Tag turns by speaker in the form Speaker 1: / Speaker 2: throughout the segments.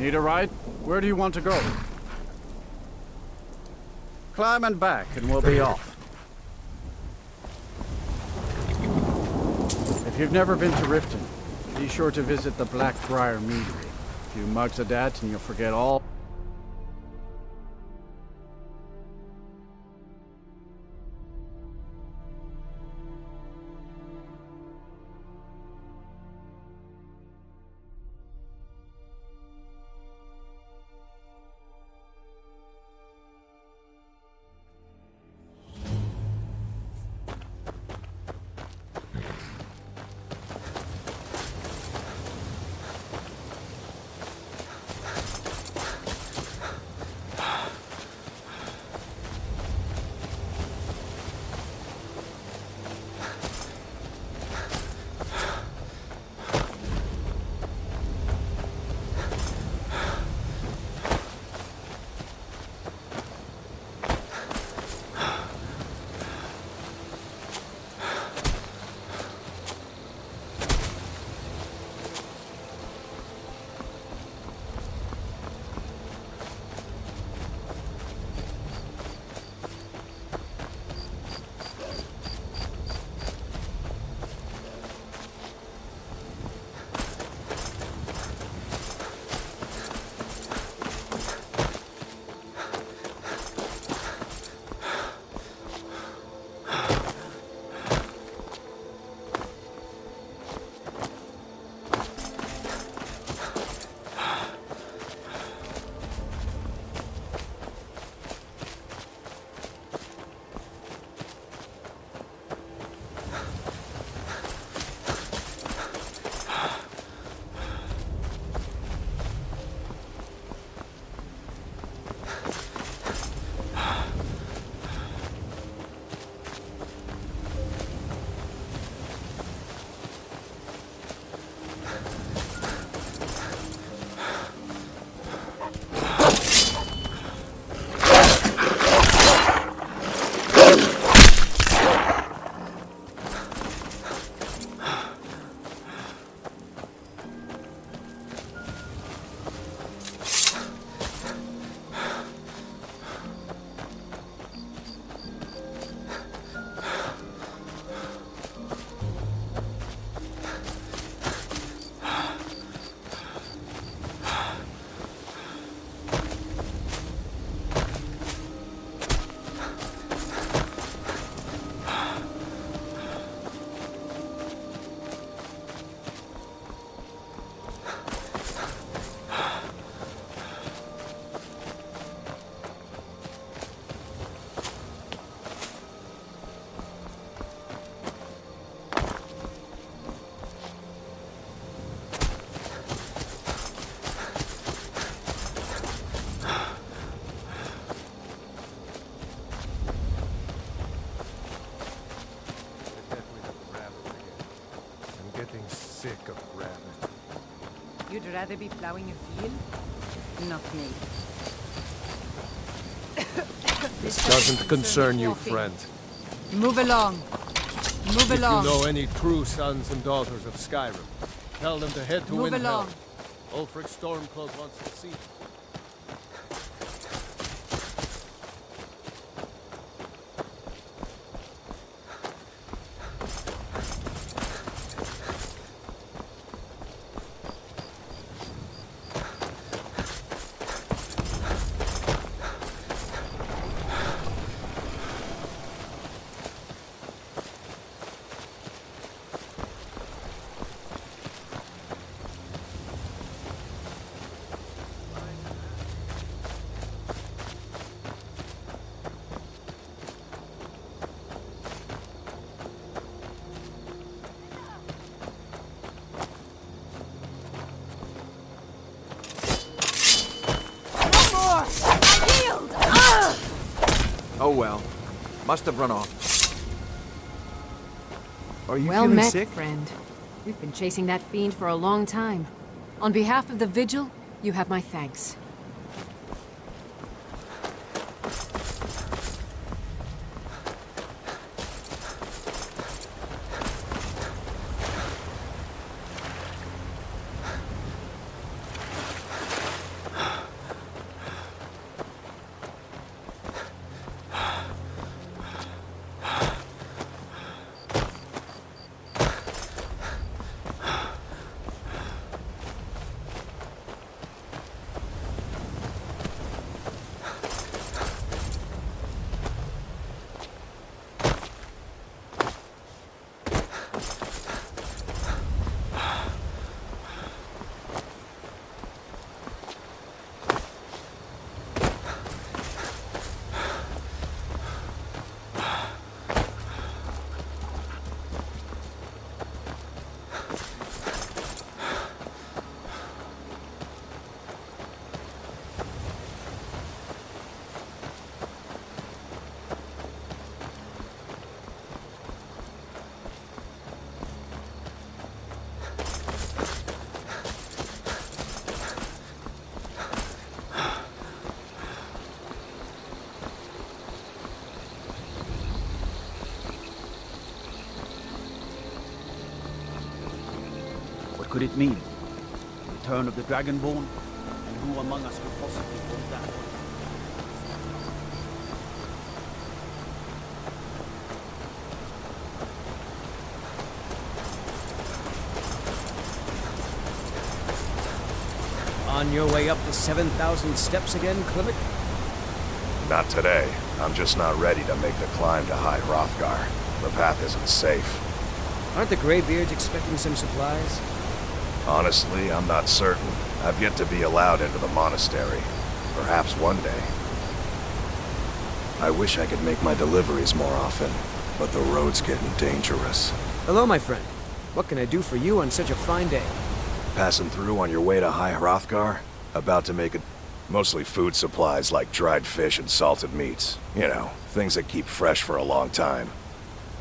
Speaker 1: Need a ride? Where do you want to go? Climb and back, and we'll be off. If you've never been to Riften, be sure to visit the Blackfriar Meadery. A few mugs of that, and you'll forget all.
Speaker 2: Sick of rabbit.
Speaker 3: You'd rather be plowing a field? Not me.
Speaker 2: This doesn't concern you, friend.
Speaker 3: Move along. Move along.
Speaker 2: If you know any true sons and daughters of Skyrim, tell them to head to
Speaker 3: Move
Speaker 2: Windhelm.
Speaker 3: along.
Speaker 2: Ulfric Stormcloak wants to see them.
Speaker 4: Oh well. Must have run off. Are you
Speaker 5: Well
Speaker 4: feeling
Speaker 5: met,
Speaker 4: sick?
Speaker 5: friend. We've been chasing that fiend for a long time. On behalf of the Vigil, you have my thanks.
Speaker 6: could it mean? The return of the Dragonborn? And who among us could possibly hold that?
Speaker 2: On your way up the 7,000 steps again, Klimek?
Speaker 7: Not today. I'm just not ready to make the climb to High Hrothgar. The path isn't safe.
Speaker 2: Aren't the Greybeards expecting some supplies?
Speaker 7: Honestly, I'm not certain. I've yet to be allowed into the monastery. Perhaps one day. I wish I could make my deliveries more often, but the road's getting dangerous.
Speaker 2: Hello, my friend. What can I do for you on such a fine day?
Speaker 7: Passing through on your way to High Hrothgar? About to make it mostly food supplies like dried fish and salted meats. You know, things that keep fresh for a long time.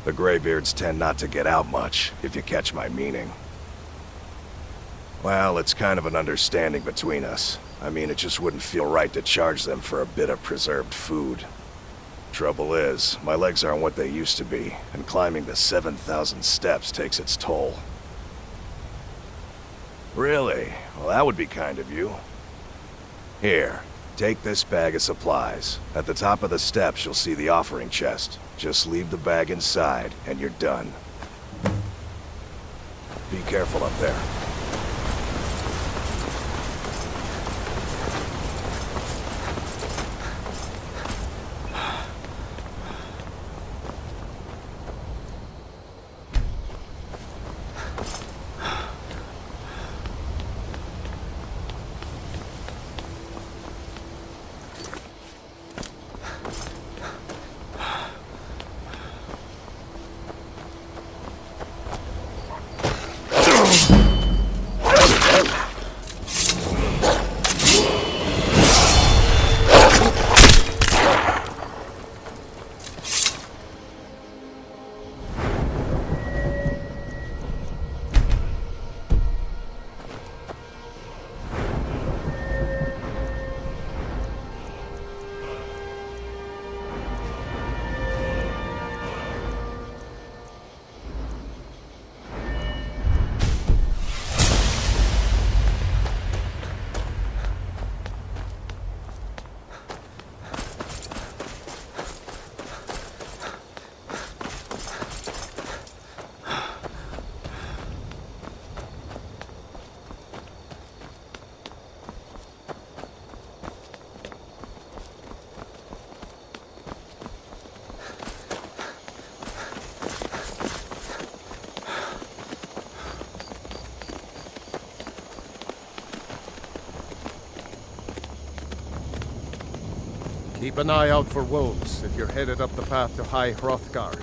Speaker 7: The Greybeards tend not to get out much, if you catch my meaning. Well, it's kind of an understanding between us. I mean, it just wouldn't feel right to charge them for a bit of preserved food. Trouble is, my legs aren't what they used to be, and climbing the 7,000 steps takes its toll. Really? Well, that would be kind of you. Here, take this bag of supplies. At the top of the steps, you'll see the offering chest. Just leave the bag inside, and you're done. Be careful up there.
Speaker 2: Keep an eye out for wolves if you're headed up the path to High Hrothgar.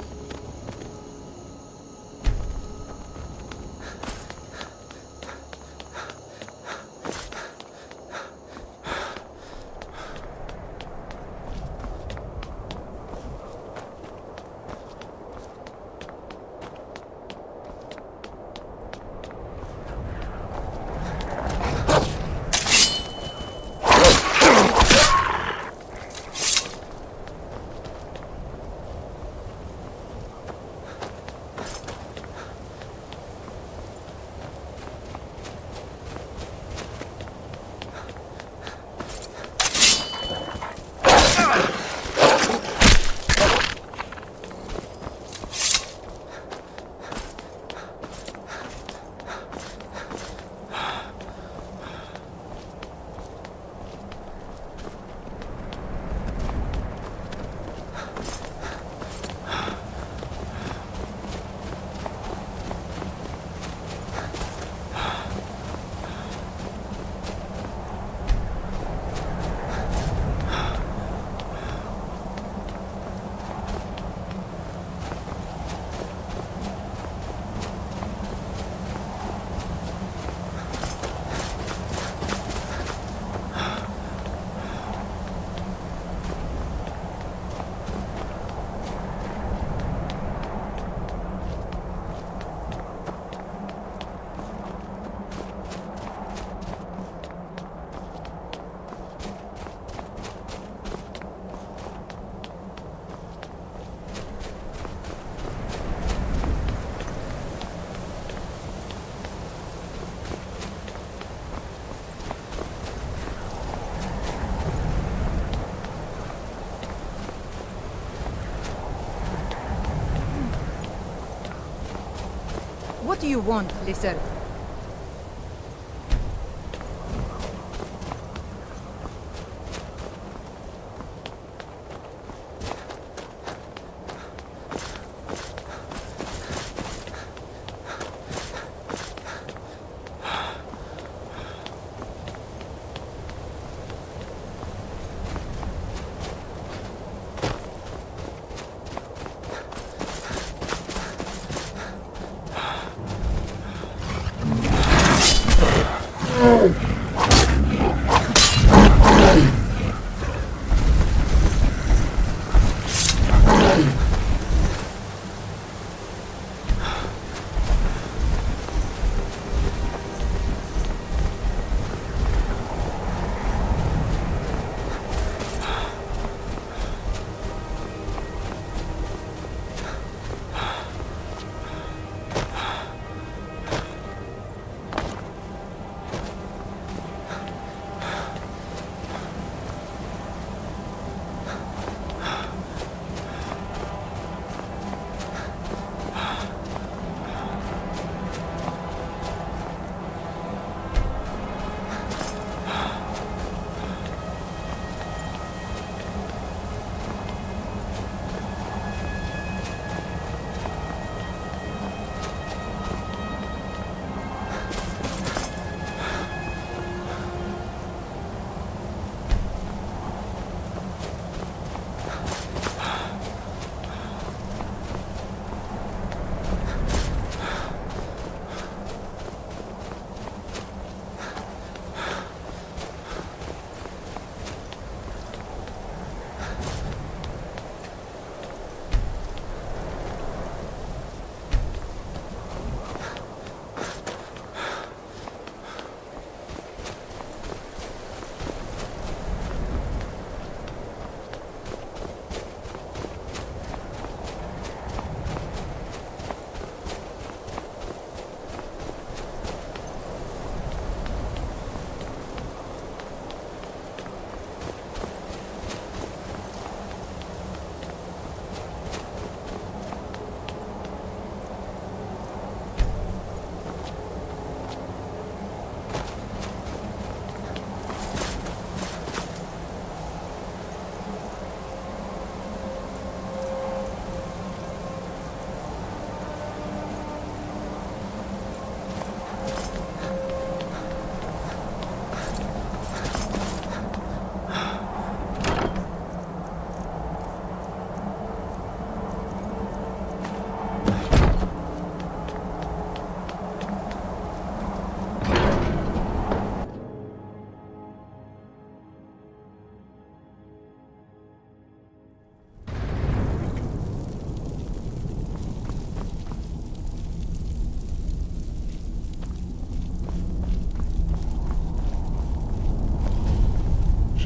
Speaker 3: What do you want, Lizard?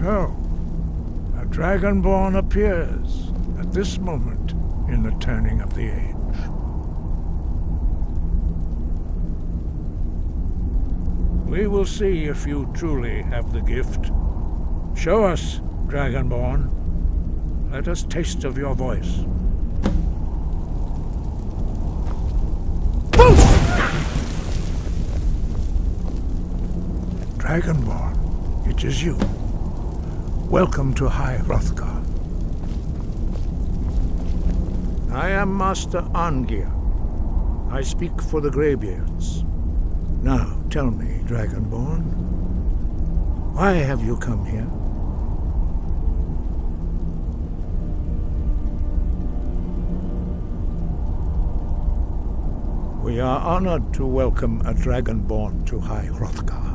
Speaker 8: So, a Dragonborn appears at this moment in the turning of the age. We will see if you truly have the gift. Show us, Dragonborn. Let us taste of your voice. Dragonborn, it is you. Welcome to High Hrothgar. I am Master Arngeir. I speak for the Greybeards. Now, tell me, Dragonborn, why have you come here? We are honored to welcome a Dragonborn to High Hrothgar.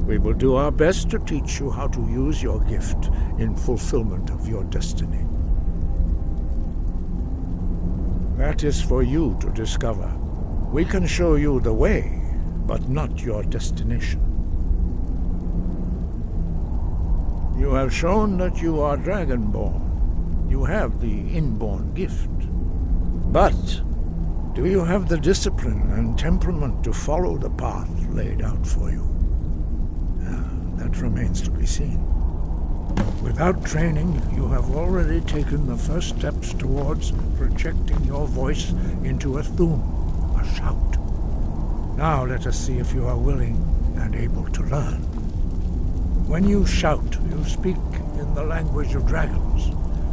Speaker 8: We will do our best to teach you how to use your gift in fulfillment of your destiny. That is for you to discover. We can show you the way, but not your destination. You have shown that you are Dragonborn. You have the inborn gift. But do you have the discipline and temperament to follow the path laid out for you? That remains to be seen. Without training, you have already taken the first steps towards projecting your voice into a thum, a shout. Now let us see if you are willing and able to learn. When you shout, you speak in the language of dragons.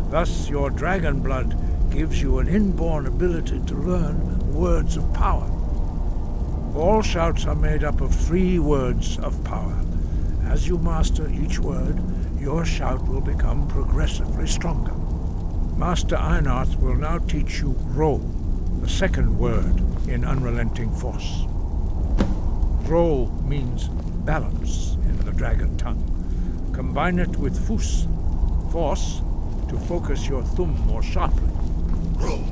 Speaker 8: Thus, your dragon blood gives you an inborn ability to learn words of power. All shouts are made up of 3 words of power. As you master each word, your shout will become progressively stronger. Master Einarth will now teach you Ro, the second word in Unrelenting Force. Ro means balance in the dragon tongue. Combine it with Fus, force, to focus your thumb more sharply. Ro.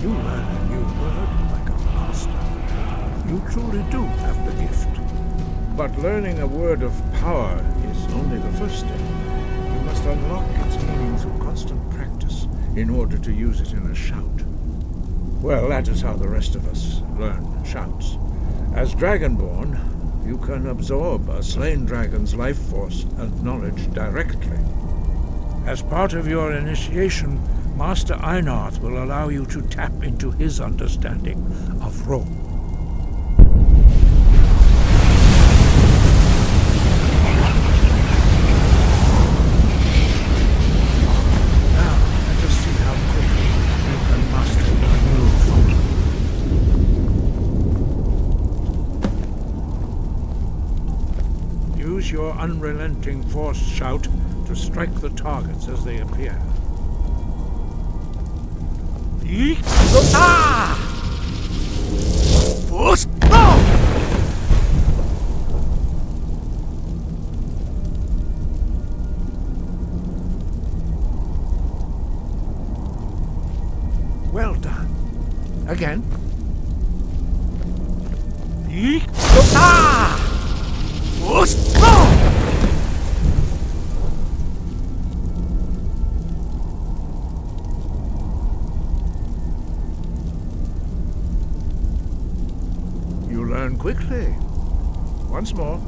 Speaker 8: You learn a new word like a master. You truly do have the gift. But learning a word of power is only the first step. You must unlock its meaning through constant practice in order to use it in a shout. Well, that is how the rest of us learn shouts. As Dragonborn, you can absorb a slain dragon's life force and knowledge directly. As part of your initiation, Master Einarth will allow you to tap into his understanding of Ro. Now, let us see how quickly you can master your new form. Use your unrelenting force shout to strike the targets as they appear. Well done. Again. You learn quickly. Once more.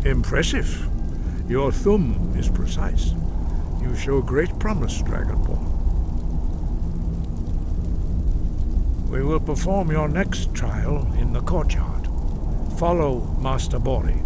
Speaker 8: Impressive. Your thumb is precise. You show great promise, Dragonborn. We will perform your next trial in the courtyard. Follow Master Bori.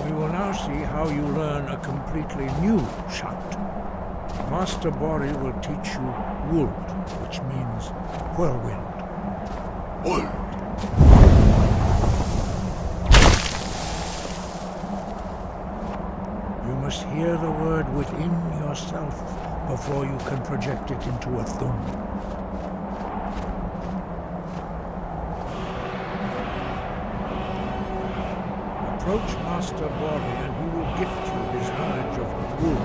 Speaker 8: We will now see how you learn a completely new shout. Master Bori will teach you Wuld, which means whirlwind. Wuld. You must hear the word within yourself before you can project it into a thumb. Approach Master Bori and he will gift you his knowledge of Wuld.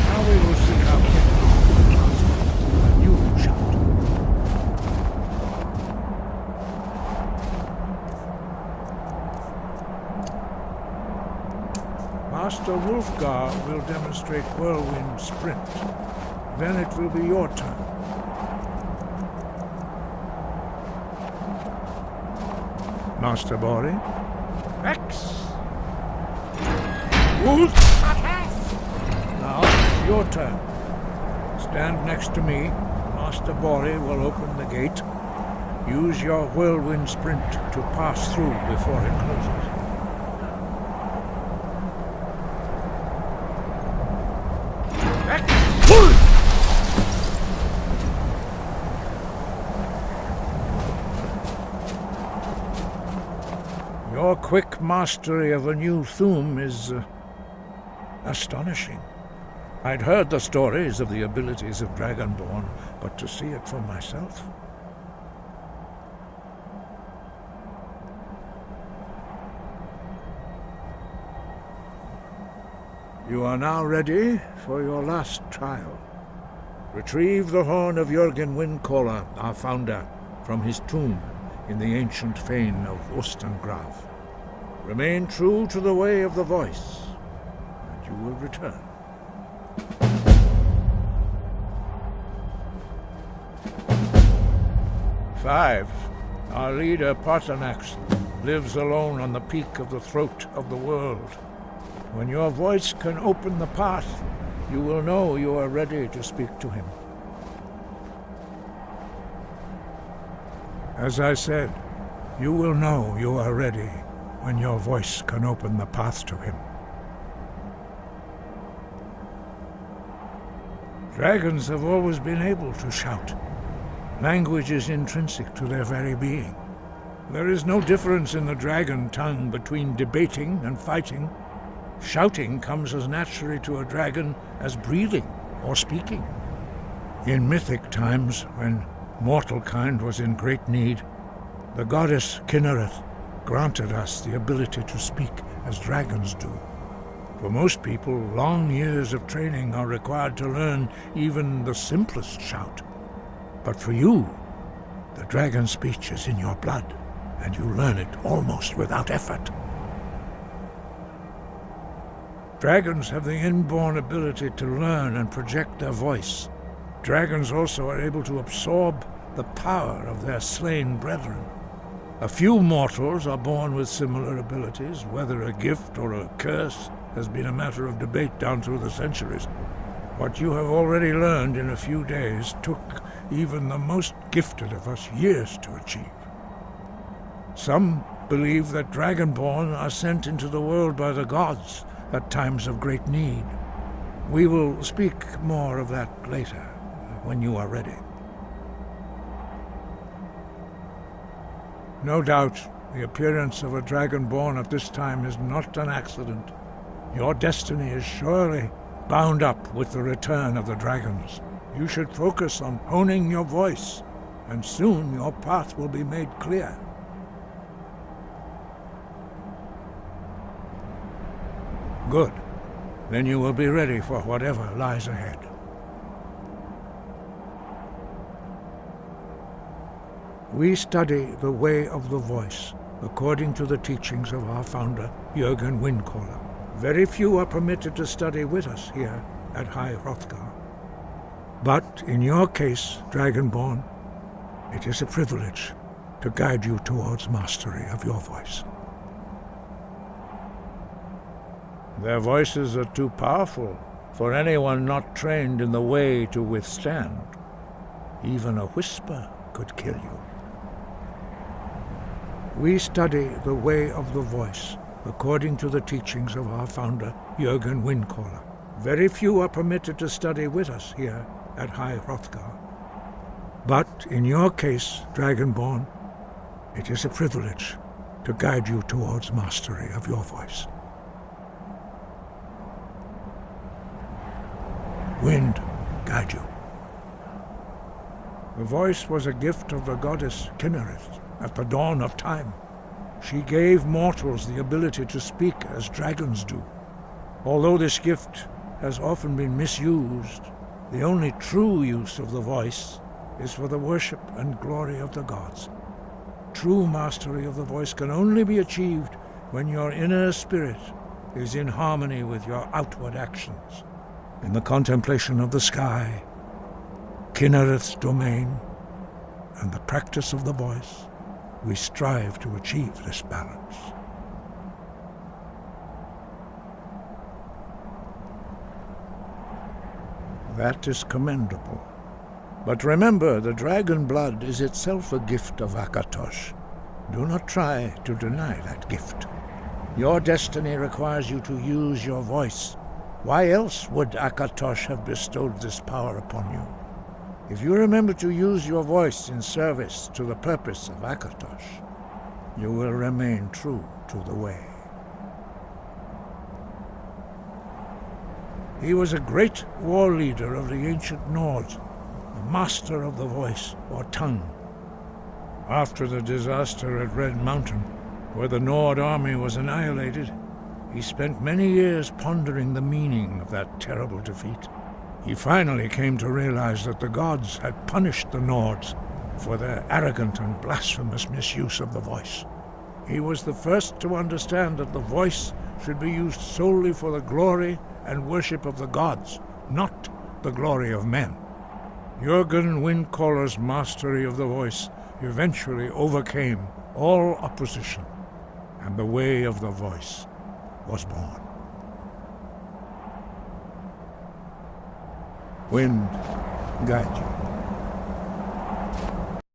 Speaker 8: Now we will see how quickly you can master a new shout. Master Wulfgar will demonstrate Whirlwind Sprint. Then it will be your turn. Master Bori, X! Now, it's your turn. Stand next to me. Master Bori will open the gate. Use your whirlwind sprint to pass through before it closes. Your quick mastery of a new Thum is astonishing. I'd heard the stories of the abilities of Dragonborn, but to see it for myself... You are now ready for your last trial. Retrieve the horn of Jürgen Windcaller, our founder, from his tomb in the ancient fane of Ostengrav. Remain true to the way of the voice, and you will return. Five. Our leader, Paarthurnax, lives alone on the peak of the throat of the world. When your voice can open the path, you will know you are ready to speak to him. As I said, you will know you are ready when your voice can open the path to him. Dragons have always been able to shout. Language is intrinsic to their very being. There is no difference in the dragon tongue between debating and fighting. Shouting comes as naturally to a dragon as breathing or speaking. In mythic times, when mortal kind was in great need, the goddess Kinnereth granted us the ability to speak as dragons do. For most people, long years of training are required to learn even the simplest shout. But for you, the dragon speech is in your blood, and you learn it almost without effort. Dragons have the inborn ability to learn and project their voice. Dragons also are able to absorb the power of their slain brethren. A few mortals are born with similar abilities. Whether a gift or a curse has been a matter of debate down through the centuries. What you have already learned in a few days took even the most gifted of us years to achieve. Some believe that Dragonborn are sent into the world by the gods at times of great need. We will speak more of that later, when you are ready. No doubt, the appearance of a Dragonborn at this time is not an accident. Your destiny is surely bound up with the return of the dragons. You should focus on honing your voice, and soon your path will be made clear. Good. Then you will be ready for whatever lies ahead. We study the way of the voice, according to the teachings of our founder, Jürgen Windcaller. Very few are permitted to study with us here at High Hrothgar. But in your case, Dragonborn, it is a privilege to guide you towards mastery of your voice. Their voices are too powerful for anyone not trained in the way to withstand. Even a whisper could kill you. We study the way of the voice, according to the teachings of our founder, Jürgen Windcaller. Very few are permitted to study with us here at High Hrothgar. But in your case, Dragonborn, it is a privilege to guide you towards mastery of your voice. Wind, guide you. The voice was a gift of the goddess Kinnereth at the dawn of time. She gave mortals the ability to speak as dragons do. Although this gift has often been misused, the only true use of the voice is for the worship and glory of the gods. True mastery of the voice can only be achieved when your inner spirit is in harmony with your outward actions. In the contemplation of the sky, Kinnereth's domain, and the practice of the voice, we strive to achieve this balance. That is commendable. But remember, the dragon blood is itself a gift of Akatosh. Do not try to deny that gift. Your destiny requires you to use your voice. Why else would Akatosh have bestowed this power upon you? If you remember to use your voice in service to the purpose of Akatosh, you will remain true to the way. He was a great war leader of the ancient Nords, a master of the voice, or tongue. After the disaster at Red Mountain, where the Nord army was annihilated, he spent many years pondering the meaning of that terrible defeat. He finally came to realize that the gods had punished the Nords for their arrogant and blasphemous misuse of the voice. He was the first to understand that the voice should be used solely for the glory and worship of the gods, not the glory of men. Jürgen Windcaller's mastery of the voice eventually overcame all opposition, and the way of the voice was born. Wind, guide you.